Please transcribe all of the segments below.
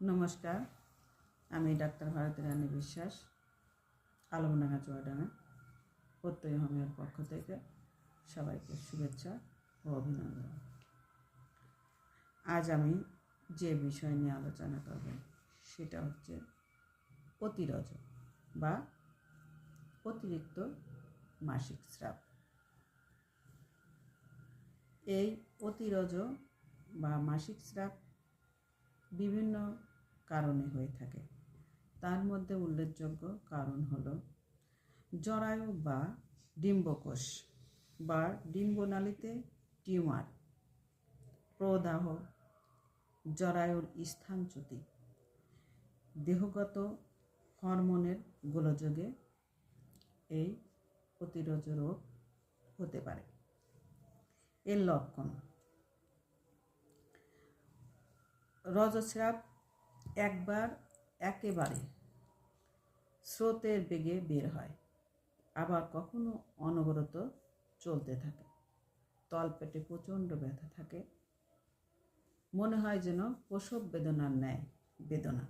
नमस्कार आमी डाक्तार भारती रानी विश्वास आलमडांगा चुয়াডাঙ্গা प्रत्यय होमिओर पक्ष थेके सबाइके शुभेच्छा ओ अभिनंदन। आज आमी जे विषय निये आलोचना करब सेटा हच्छे अतिरज बा अतिरिक्त मासिक स्राव। এই অতিরজ বা মাসিক স্রাব বিভিন্ন কারণে হয়ে থাকে। তার মধ্যে উল্লেখযোগ্য কারণ হলো জরায়ু বা ডিম্বকোষ বা ডিম্বনালীতে টিউমার, প্রদাহ, জরায়ুর স্থানচ্যুতি, দেহগত হরমোনের গোলযোগে এই অতিরজ রোগ হতে পারে। এর লক্ষণ: রজস্রাব একবার একেবারে স্রোতের বেগে বের হয়, আবার কখনো অনবরত চলতে থাকে। তলপেটে প্রচণ্ড ব্যথা থাকে, মনে হয় যেন প্রসব বেদনার ন্যায় বেদনা।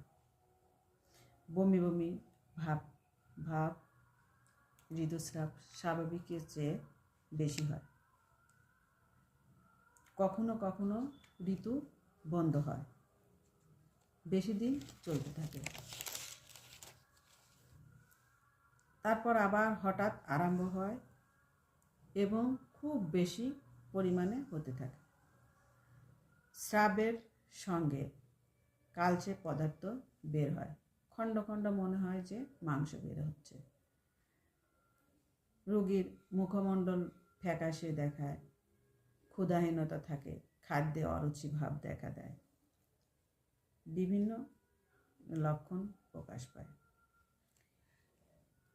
বমি বমি ভাব ভাব ঋতুস্রাব স্বাভাবিকের চেয়ে বেশি হয়। কখনো কখনো ঋতু বন্ধ হয়, বেশি দিন চলতে থাকে, তারপর আবার হঠাৎ আরম্ভ হয় এবং খুব বেশি পরিমাণে হতে থাকে। স্রাবের সঙ্গে কালচে পদার্থ বের হয়, খণ্ড খণ্ড মনে হয় যে মাংস বের হচ্ছে। রোগীর মুখমণ্ডল ফ্যাকাশে দেখায়, ক্ষুধাহীনতা থাকে, খাদ্যে অরুচি ভাব দেখা দেয়, বিভিন্ন লক্ষণ প্রকাশ পায়।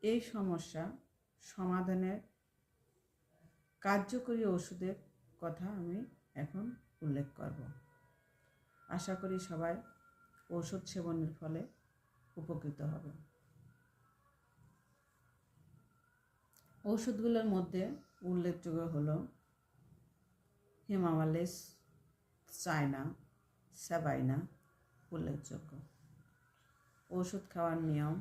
এই সমস্যা সমাধানের কার্যকরী ওষুধের কথা আমি এখন উল্লেখ করব। আশা করি সবাই ওষুধ সেবনের ফলে উপকৃত হবে। ওষুধগুলোর মধ্যে উল্লেখযোগ্য হলো হেমামালিস, চায়না, সাবাইনা উল্লেখযোগ্য। ওষুধ খাওয়ার নিয়ম: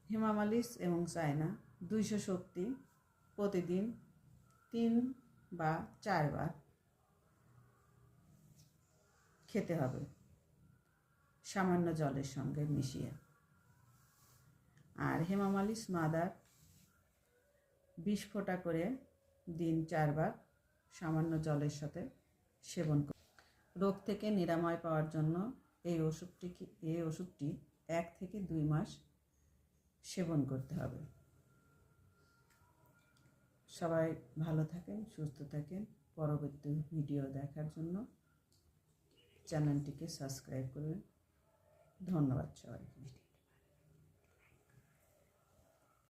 হেমামালিস এবং চায়না 200 শক্তি প্রতিদিন 3 বা 4 বার খেতে হবে, সামান্য জলের সঙ্গে মিশিয়ে। আর হেমামালিস মাদার 20 ফোঁটা করে দিন 4 বার সামান্য জলের সাথে সেবন করে। রোগ থেকে নিরাময় পাওয়ার জন্য এই ওষুধটি 1 থেকে 2 মাস সেবন করতে হবে। সবাই ভালো থাকেন, সুস্থ থাকেন। পরবর্তী ভিডিও দেখার জন্য চ্যানেলটিকে সাবস্ক্রাইব করবেন। ধন্যবাদ সবাইকে।